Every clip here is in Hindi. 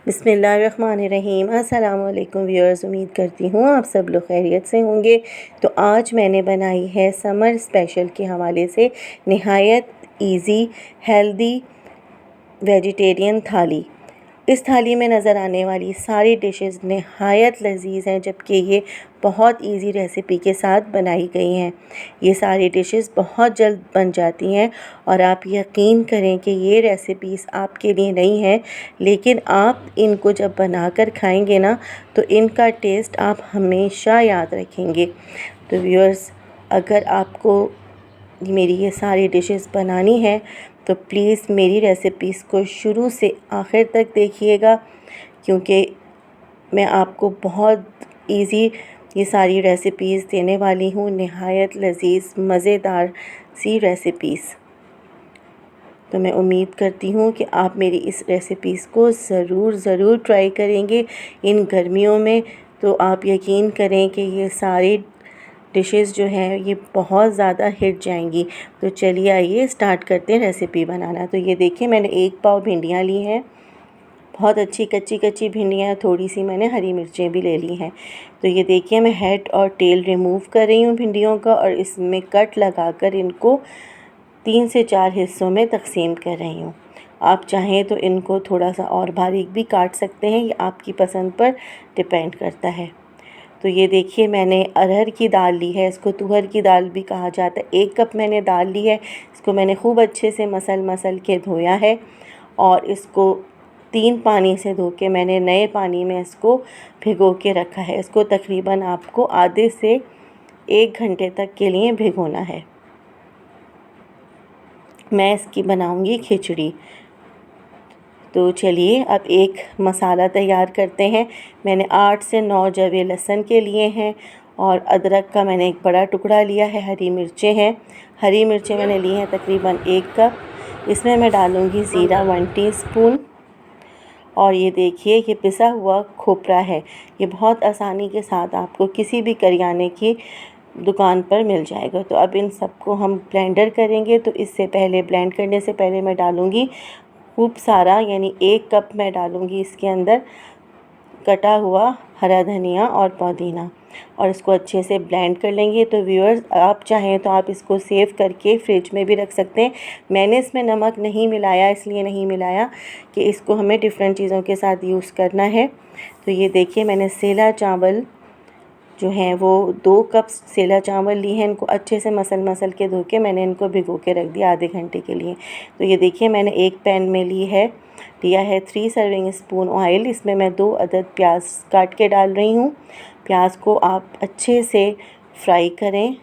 बिस्मिल्लाहिर्रहमानिर्रहीम। अस्सलामुअलैकुम व्यूअर्स, उम्मीद करती हूँ आप सब लोग खैरियत से होंगे। तो आज मैंने बनाई है समर स्पेशल के हवाले से नहायत इजी हेल्दी वेजिटेरियन थाली। इस थाली में नज़र आने वाली सारी डिशेस नहायत लजीज़ हैं, जबकि ये बहुत इजी रेसिपी के साथ बनाई गई हैं। ये सारी डिशेस बहुत जल्द बन जाती हैं और आप यकीन करें कि ये रेसिपीज़ आपके लिए नहीं हैं, लेकिन आप इनको जब बनाकर खाएंगे ना तो इनका टेस्ट आप हमेशा याद रखेंगे। तो व्यूअर्स, अगर आपको मेरी ये सारी डिशेस बनानी है तो प्लीज़ मेरी रेसिपीज़ को शुरू से आखिर तक देखिएगा, क्योंकि मैं आपको बहुत इजी ये सारी रेसिपीज़ देने वाली हूँ। नहायत लजीज़ मज़ेदार सी रेसिपीज़। तो मैं उम्मीद करती हूँ कि आप मेरी इस रेसिपीज़ को ज़रूर ट्राई करेंगे इन गर्मियों में। तो आप यकीन करें कि ये सारी डिशेस जो हैं ये बहुत ज़्यादा हिट जाएंगी। तो चलिए आइए स्टार्ट करते हैं रेसिपी बनाना। तो ये देखिए, मैंने 1 पाव भिंडियाँ ली हैं, बहुत अच्छी कच्ची भिंडियाँ। थोड़ी सी मैंने हरी मिर्चें भी ले ली हैं। तो ये देखिए, मैं हेड और टेल रिमूव कर रही हूँ भिंडियों का, और इसमें कट लगाकर इनको 3 से 4 हिस्सों में तकसीम कर रही हूँ। आप चाहें तो इनको थोड़ा सा और बारीक भी काट सकते हैं, ये आपकी पसंद पर डिपेंड करता है। तो ये देखिए, मैंने अरहर की दाल ली है, इसको तुहर की दाल भी कहा जाता है। 1 कप मैंने दाल ली है, इसको मैंने खूब अच्छे से मसल के धोया है और इसको 3 पानी से धो के मैंने नए पानी में इसको भिगो के रखा है। इसको तकरीबन आपको आधे से 1 घंटे तक के लिए भिगोना है। मैं इसकी बनाऊंगी खिचड़ी। तो चलिए अब एक मसाला तैयार करते हैं। मैंने 8 से 9 जवे लहसुन के लिए हैं और अदरक का मैंने एक बड़ा टुकड़ा लिया है। हरी मिर्चें हैं, हरी मिर्चें मैंने ली हैं तकरीबन 1 कप। इसमें मैं डालूँगी ज़ीरा 1 टीस्पून। और ये देखिए, ये पिसा हुआ खोपरा है। ये बहुत आसानी के साथ आपको किसी भी करियाने की दुकान पर मिल जाएगा। तो अब इन सबको हम ब्लेंडर करेंगे। तो इससे पहले, ब्लेंड करने से पहले मैं डालूँगी खूब सारा, यानी 1 कप मैं डालूँगी इसके अंदर कटा हुआ हरा धनिया और पुदीना, और इसको अच्छे से ब्लेंड कर लेंगे। तो व्यूअर्स, आप चाहें तो आप इसको सेव करके फ्रिज में भी रख सकते हैं। मैंने इसमें नमक नहीं मिलाया, इसलिए नहीं मिलाया कि इसको हमें डिफरेंट चीज़ों के साथ यूज़ करना है। तो ये देखिए, मैंने सेला चावल जो हैं वो 2 कप सेला चावल ली हैं। इनको अच्छे से मसल के धो के मैंने इनको भिगो के रख दिया आधे घंटे के लिए। तो ये देखिए, मैंने एक पैन में लिया है 3 सर्विंग स्पून ऑयल। इसमें मैं 2 अदद प्याज काट के डाल रही हूँ। प्याज को आप अच्छे से फ्राई करें।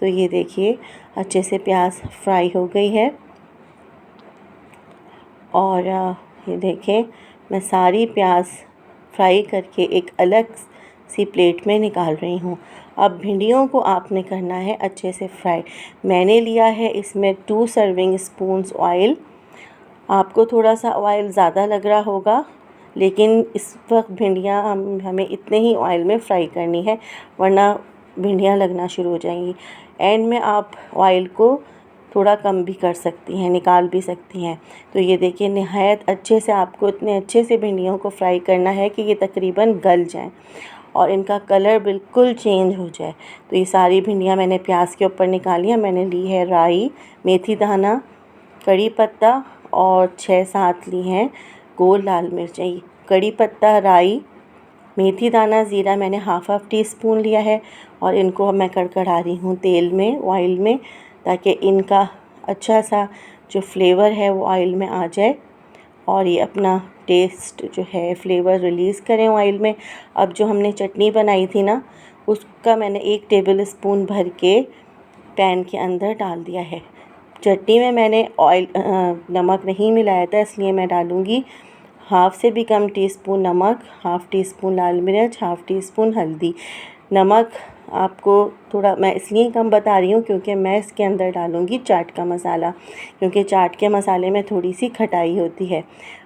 तो ये देखिए, अच्छे से प्याज फ्राई हो गई है। और ये देखें, मैं सारी प्याज फ्राई करके एक अलग सी प्लेट में निकाल रही हूँ। अब भिंडियों को आपने करना है अच्छे से फ्राई। मैंने लिया है इसमें 2 सर्विंग स्पून्स ऑयल। आपको थोड़ा सा ऑयल ज़्यादा लग रहा होगा, लेकिन इस वक्त भिंडियाँ हमें इतने ही ऑयल में फ्राई करनी है, वरना भिंडियाँ लगना शुरू हो जाएंगी। एंड में आप ऑयल को थोड़ा कम भी कर सकती हैं, निकाल भी सकती हैं। तो ये देखिए, नहायत अच्छे से आपको इतने अच्छे से भिंडियों को फ्राई करना है कि ये तकरीबन गल जाएं और इनका कलर बिल्कुल चेंज हो जाए। तो ये सारी भिंडियाँ मैंने प्याज के ऊपर निकाली हैं। मैंने ली है राई, मेथी दाना, कड़ी पत्ता और 6-7 ली हैं गोल लाल मिर्चें। कड़ी पत्ता, राई, मेथी दाना, ज़ीरा मैंने हाफ़ टीस्पून लिया है, और इनको मैं कड़कड़ा रही हूँ तेल में, ऑयल में, ताकि इनका अच्छा सा जो फ्लेवर है वो ऑयल में आ जाए और ये अपना टेस्ट जो है फ्लेवर रिलीज़ करें ऑयल में। अब जो हमने चटनी बनाई थी ना, उसका मैंने 1 टेबल स्पून भर के पैन के अंदर डाल दिया है। चटनी में मैंने नमक नहीं मिलाया था, इसलिए मैं डालूँगी हाफ़ से भी कम टीस्पून नमक, हाफ़ टीस्पून लाल मिर्च, हाफ़ टीस्पून हल्दी। नमक आपको थोड़ा मैं इसलिए कम बता रही हूँ क्योंकि मैं इसके अंदर डालूँगी चाट का मसाला, क्योंकि चाट के मसाले में थोड़ी सी खटाई होती है।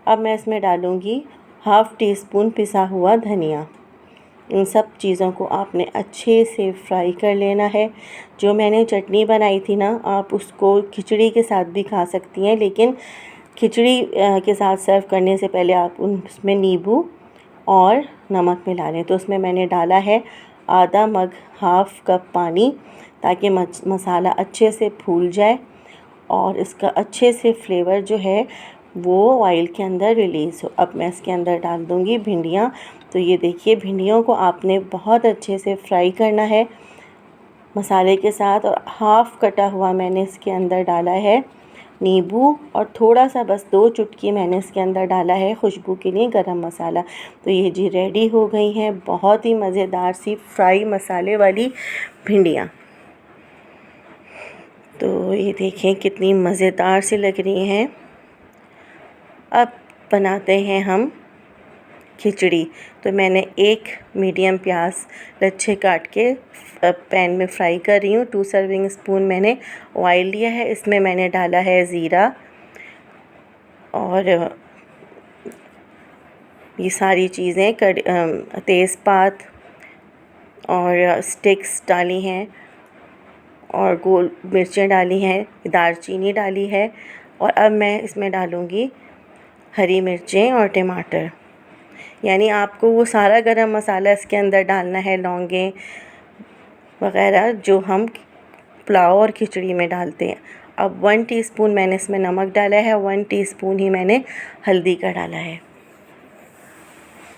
अब मैं इसमें डालूँगी हाफ़ टीस्पून पिसा हुआ धनिया। इन सब चीज़ों को आपने अच्छे से फ्राई कर लेना है। जो मैंने चटनी बनाई थी ना, आप उसको खिचड़ी के साथ भी खा सकती हैं, लेकिन खिचड़ी के साथ सर्व करने से पहले आप उसमें नींबू और नमक मिला लें। तो उसमें मैंने डाला है आधा मग, हाफ़ कप पानी, ताकि मसाला अच्छे से फूल जाए और इसका अच्छे से फ्लेवर जो है वो ऑयल के अंदर रिलीज़ हो। अब मैं इसके अंदर डाल दूँगी भिंडियाँ। तो ये देखिए, भिंडियों को आपने बहुत अच्छे से फ्राई करना है मसाले के साथ। और हाफ़ कटा हुआ मैंने इसके अंदर डाला है नींबू, और थोड़ा सा बस 2 चुटकी मैंने इसके अंदर डाला है खुशबू के लिए गरम मसाला। तो ये जी रेडी हो गई हैं बहुत ही मज़ेदार सी फ्राई मसाले वाली भिंडियाँ। तो ये देखें कितनी मज़ेदार सी लग रही हैं। अब बनाते हैं हम खिचड़ी। तो मैंने एक मीडियम प्याज लच्छे काट के पैन में फ्राई कर रही हूँ। 2 सर्विंग स्पून मैंने ऑयल लिया है। इसमें मैंने डाला है ज़ीरा और ये सारी चीज़ें तेज़पात और स्टिक्स डाली हैं और गोल मिर्चें डाली हैं, दालचीनी डाली है। और अब मैं इसमें डालूँगी हरी मिर्चें और टमाटर। यानी आपको वो सारा गरम मसाला इसके अंदर डालना है, लौंगें वग़ैरह जो हम पुलाव और खिचड़ी में डालते हैं। अब 1 टीस्पून मैंने इसमें नमक डाला है, 1 टीस्पून ही मैंने हल्दी का डाला है।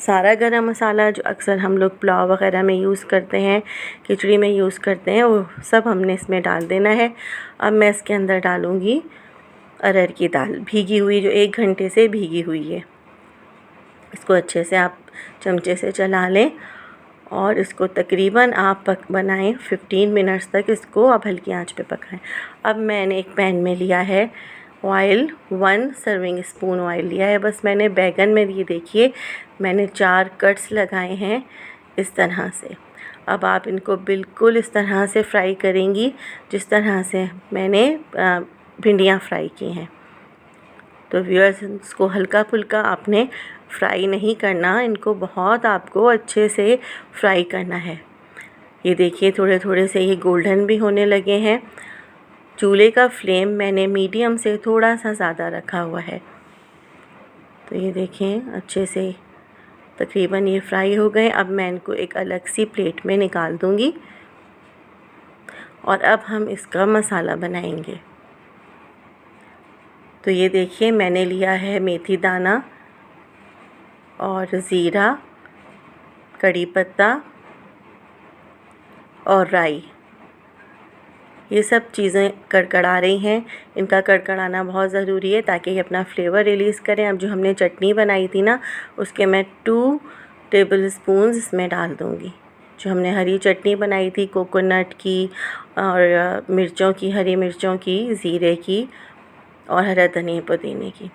सारा गरम मसाला जो अक्सर हम लोग पुलाव वग़ैरह में यूज़ करते हैं, खिचड़ी में यूज़ करते हैं, वो सब हमने इसमें डाल देना है। अब मैं इसके अंदर डालूँगी अरहर की दाल भीगी हुई, जो 1 घंटे से भीगी हुई है। इसको अच्छे से आप चमचे से चला लें और इसको तकरीबन आप बनाएं 15 मिनट्स तक। इसको आप हल्की आंच पे पकाएं। अब मैंने एक पैन में लिया है ऑयल, 1 सर्विंग स्पून ऑयल लिया है। बस मैंने बैगन में ये देखिए मैंने 4 कट्स लगाए हैं इस तरह से। अब आप इनको बिल्कुल इस तरह से फ्राई करेंगी जिस तरह से मैंने भिंडियाँ फ्राई की हैं। तो व्यूअर्स, इसको हल्का फुल्का आपने फ्राई नहीं करना, इनको बहुत आपको अच्छे से फ्राई करना है। ये देखिए थोड़े थोड़े से ये गोल्डन भी होने लगे हैं। चूल्हे का फ्लेम मैंने मीडियम से थोड़ा सा ज़्यादा रखा हुआ है। तो ये देखें अच्छे से तकरीबन ये फ्राई हो गए। अब मैं इनको एक अलग सी प्लेट में निकाल दूँगी और अब हम इसका मसाला बनाएंगे। तो ये देखिए मैंने लिया है मेथी दाना और ज़ीरा, कड़ी पत्ता और राई। ये सब चीज़ें कड़कड़ा रही हैं। इनका कड़कड़ाना बहुत ज़रूरी है ताकि ये अपना फ्लेवर रिलीज़ करें। अब जो हमने चटनी बनाई थी ना, उसके मैं 2 टेबल स्पून इसमें डाल दूँगी। जो हमने हरी चटनी बनाई थी कोकोनट की और मिर्चों की, हरी मिर्चों की, ज़ीरे की और हरा धनिया पुदीने की,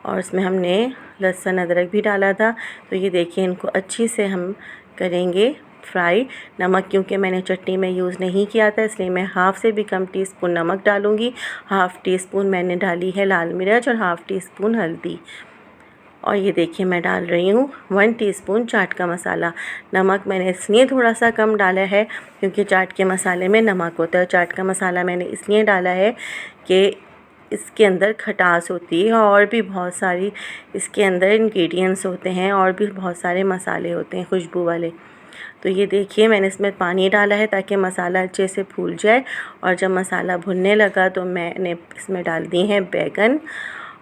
और इसमें हमने लहसुन अदरक भी डाला था। तो ये देखिए इनको अच्छी से हम करेंगे फ्राई। नमक क्योंकि मैंने चटनी में यूज़ नहीं किया था, इसलिए मैं हाफ़ से भी कम टीस्पून नमक डालूँगी। हाफ़ टीस्पून मैंने डाली है लाल मिर्च और हाफ़ टीस्पून हल्दी। और ये देखिए मैं डाल रही हूँ 1 टीस्पून चाट का मसाला। नमक मैंने इसलिए थोड़ा सा कम डाला है क्योंकि चाट के मसाले में नमक होता है। चाट का मसाला मैंने इसलिए डाला है कि इसके अंदर खटास होती है और भी बहुत सारी इसके अंदर इंग्रेडिएंट्स होते हैं और भी बहुत सारे मसाले होते हैं खुशबू वाले। तो ये देखिए मैंने इसमें पानी डाला है ताकि मसाला अच्छे से फूल जाए। और जब मसाला भुनने लगा तो मैंने इसमें डाल दी हैं बैगन,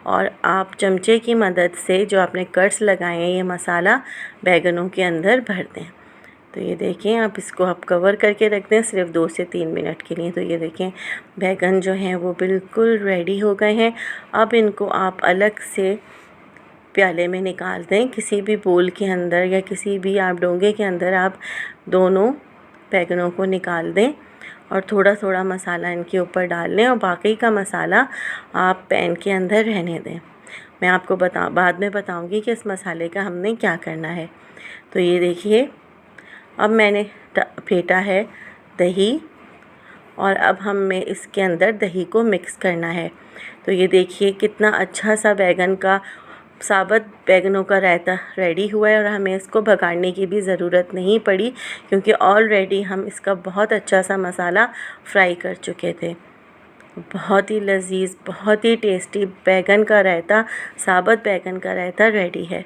और आप चमचे की मदद से जो आपने कट्स लगाए हैं ये मसाला बैगनों के अंदर भर दें। तो ये देखें आप इसको आप कवर करके रख दें सिर्फ 2 से 3 मिनट के लिए। तो ये देखें बैगन जो हैं वो बिल्कुल रेडी हो गए हैं। अब इनको आप अलग से प्याले में निकाल दें, किसी भी बोल के अंदर या किसी भी आप डोंगे के अंदर आप दोनों बैगनों को निकाल दें और थोड़ा थोड़ा मसाला इनके ऊपर डाल लें और बाकी का मसाला आप पैन के अंदर रहने दें। मैं आपको बाद में बताऊंगी कि इस मसाले का हमने क्या करना है। तो ये देखिए अब मैंने फेंटा है दही, और अब हमें इसके अंदर दही को मिक्स करना है। तो ये देखिए कितना अच्छा सा बैगन का साबुत बैगनों का रायता रेडी हुआ है और हमें इसको भगाड़ने की भी ज़रूरत नहीं पड़ी क्योंकि ऑलरेडी हम इसका बहुत अच्छा सा मसाला फ्राई कर चुके थे। बहुत ही लजीज, बहुत ही टेस्टी बैगन का रायता, साबुत बैगन का रायता रेडी है।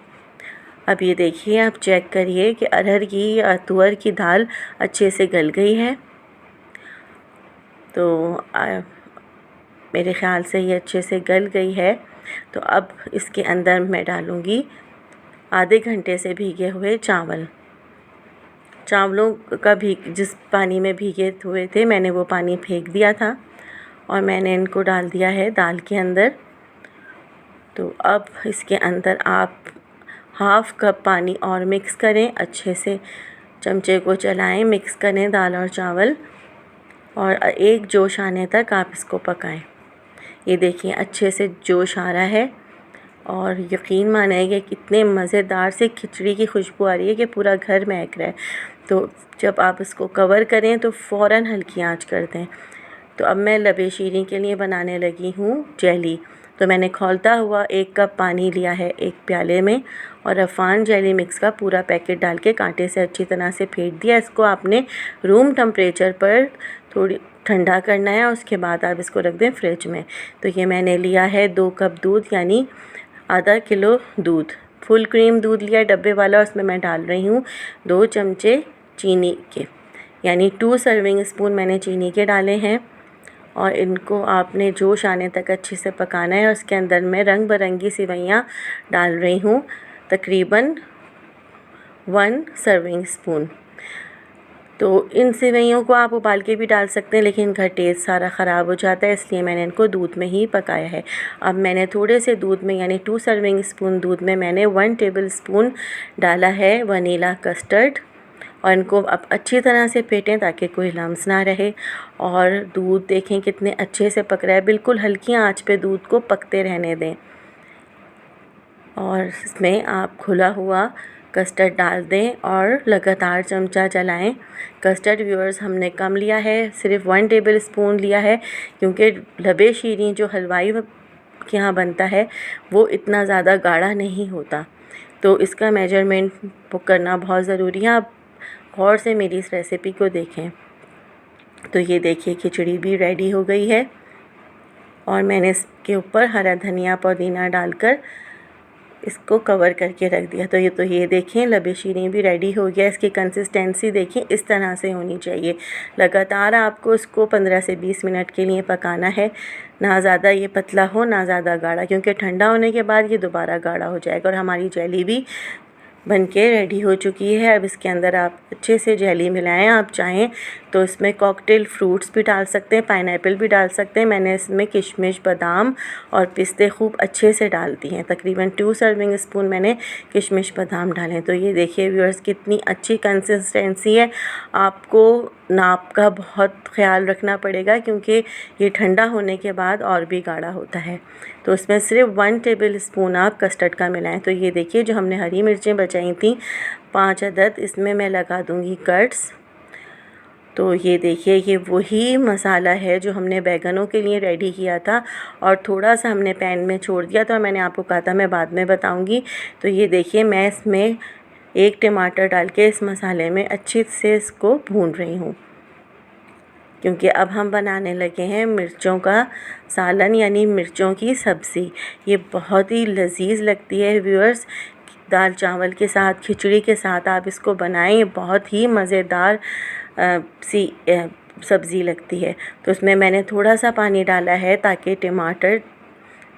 अब ये देखिए, आप चेक करिए कि अरहर की या तुअर की दाल अच्छे से गल गई है। तो मेरे ख़्याल से ये अच्छे से गल गई है। तो अब इसके अंदर मैं डालूँगी आधे घंटे से भीगे हुए चावलों का जिस पानी में भीगे हुए थे मैंने वो पानी फेंक दिया था और मैंने इनको डाल दिया है दाल के अंदर। तो अब इसके अंदर आप हाफ़ कप पानी और मिक्स करें, अच्छे से चमचे को चलाएं, मिक्स करें दाल और चावल और एक जोश आने तक आप इसको पकाएं। ये देखिए अच्छे से जोश आ रहा है और यकीन मानिए कितने मज़ेदार से खिचड़ी की खुशबू आ रही है कि पूरा घर महक रहा है। तो जब आप इसको कवर करें तो फ़ौरन हल्की आंच कर दें। तो अब मैं लबे शीरी के लिए बनाने लगी हूँ जेली। तो मैंने खौलता हुआ 1 कप पानी लिया है एक प्याले में और अफान जेली मिक्स का पूरा पैकेट डाल के कांटे से अच्छी तरह से फेंट दिया। इसको आपने रूम टेम्परेचर पर थोड़ी ठंडा करना है और उसके बाद आप इसको रख दें फ्रिज में। तो ये मैंने लिया है 2 कप दूध, यानी आधा किलो दूध, फुल क्रीम दूध लिया डब्बे वाला। उसमें मैं डाल रही हूँ 2 चमचे चीनी के, यानी 2 सर्विंग स्पून मैंने चीनी के डाले हैं और इनको आपने जोश आने तक अच्छे से पकाना है। और उसके अंदर मैं रंग बिरंगी सेवइयाँ डाल रही हूँ, तकरीबन 1 सर्विंग स्पून। तो इन सेवइयों को आप उबाल के भी डाल सकते हैं, लेकिन इनका टेस्ट सारा ख़राब हो जाता है, इसलिए मैंने इनको दूध में ही पकाया है। अब मैंने थोड़े से दूध में, यानी 2 सर्विंग स्पून दूध में मैंने 1 टेबल स्पून डाला है वनीला कस्टर्ड और इनको अब अच्छी तरह से फेंटें ताकि कोई लम्स ना रहे। और दूध देखें कितने अच्छे से पक रहा है, बिल्कुल हल्की आंच पे दूध को पकते रहने दें और इसमें आप खुला हुआ कस्टर्ड डाल दें और लगातार चमचा चलाएं। कस्टर्ड व्यूअर्स हमने कम लिया है, सिर्फ 1 टेबल स्पून लिया है, क्योंकि लबे शीरी जो हलवाई के यहाँ बनता है वो इतना ज़्यादा गाढ़ा नहीं होता। तो इसका मेजरमेंट करना बहुत ज़रूरी है। आप गौर से मेरी इस रेसिपी को देखें। तो ये देखिए खिचड़ी भी रेडी हो गई है और मैंने इसके ऊपर हरा धनिया पुदीना डालकर इसको कवर करके रख दिया। तो ये देखें लबे शीरी भी रेडी हो गया। इसकी कंसिस्टेंसी देखें, इस तरह से होनी चाहिए। लगातार आपको इसको 15 से 20 मिनट के लिए पकाना है, ना ज़्यादा ये पतला हो ना ज़्यादा गाढ़ा, क्योंकि ठंडा होने के बाद ये दोबारा गाढ़ा हो जाएगा। और हमारी जेली भी बनके रेडी हो चुकी है। अब इसके अंदर आप अच्छे से जेली मिलाएं। आप चाहें तो इसमें कॉकटेल फ्रूट्स भी डाल सकते हैं, पाइनएप्पल भी डाल सकते हैं। मैंने इसमें किशमिश, बादाम और पिस्ते खूब अच्छे से डाल दिए हैं। तकरीबन 2 सर्विंग स्पून मैंने किशमिश बादाम डालें। तो ये देखिए व्यूअर्स कितनी अच्छी कंसिस्टेंसी है। आपको नाप का बहुत ख्याल रखना पड़ेगा, क्योंकि ये ठंडा होने के बाद और भी गाढ़ा होता है। तो इसमें सिर्फ 1 टेबल स्पून आप कस्टर्ड का मिलाएं। तो ये देखिए जो हमने हरी मिर्चें बचाई थी 5 अदद, इसमें मैं लगा दूंगी कट्स। तो ये देखिए ये वही मसाला है जो हमने बैगनों के लिए रेडी किया था और थोड़ा सा हमने पैन में छोड़ दिया था और मैंने आपको कहा था मैं बाद में बताऊंगी। तो ये देखिए मैं इसमें 1 टमाटर डाल के इस मसाले में अच्छी से इसको भून रही हूँ, क्योंकि अब हम बनाने लगे हैं मिर्चों का सालन, यानी मिर्चों की सब्ज़ी। ये बहुत ही लजीज लगती है व्यूअर्स, दाल चावल के साथ, खिचड़ी के साथ आप इसको बनाएं, बहुत ही मज़ेदार सी सब्ज़ी लगती है। तो उसमें मैंने थोड़ा सा पानी डाला है ताकि टमाटर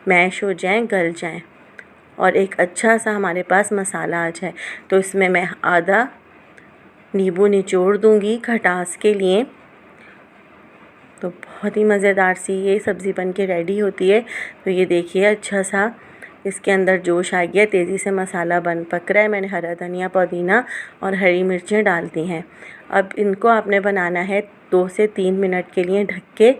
मैश हो जाएं, गल जाएं और एक अच्छा सा हमारे पास मसाला आ जाए। तो इसमें मैं आधा नींबू निचोड़ दूंगी खटास के लिए। तो बहुत ही मज़ेदार सी ये सब्ज़ी बन के रेडी होती है। तो ये देखिए अच्छा सा इसके अंदर जोश आ गया, तेज़ी से मसाला पक रहा है। मैंने हरा धनिया, पुदीना और हरी मिर्चें डाल दी हैं। अब इनको आपने बनाना है 2 से 3 मिनट के लिए ढक के,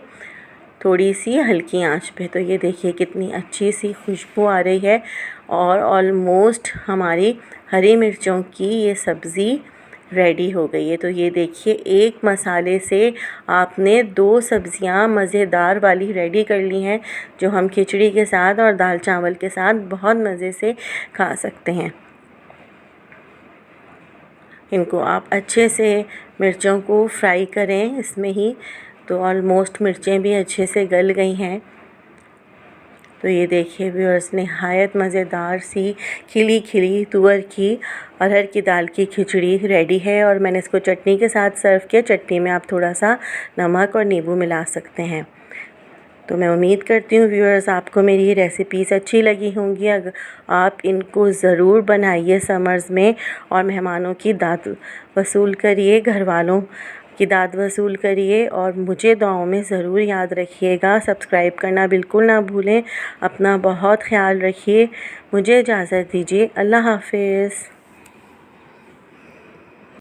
थोड़ी सी हल्की आंच पे। तो ये देखिए कितनी अच्छी सी खुशबू आ रही है और ऑलमोस्ट हमारी हरी मिर्चों की ये सब्ज़ी रेडी हो गई है। तो ये देखिए एक मसाले से आपने 2 सब्ज़ियाँ मज़ेदार वाली रेडी कर ली हैं, जो हम खिचड़ी के साथ और दाल चावल के साथ बहुत मज़े से खा सकते हैं। इनको आप अच्छे से मिर्चों को फ्राई करें इसमें ही तो ऑलमोस्ट मिर्चें भी अच्छे से गल गई हैं। तो ये देखिए व्यूअर्स, नहायत मज़ेदार सी खिली खिली तुअर की अरहर की दाल की खिचड़ी रेडी है। और मैंने इसको चटनी के साथ सर्व किया। चटनी में आप थोड़ा सा नमक और नींबू मिला सकते हैं। तो मैं उम्मीद करती हूँ व्यूअर्स आपको मेरी ये रेसिपीज़ अच्छी लगी होंगी। अगर आप इनको ज़रूर बनाइए समर्स में और मेहमानों की दाद वसूल करिए, घर वालों की दाद वसूल करिए और मुझे दुआओं में ज़रूर याद रखिएगा। सब्सक्राइब करना बिल्कुल ना भूलें। अपना बहुत ख्याल रखिए। मुझे इजाज़त दीजिए। अल्लाह हाफ़िज़।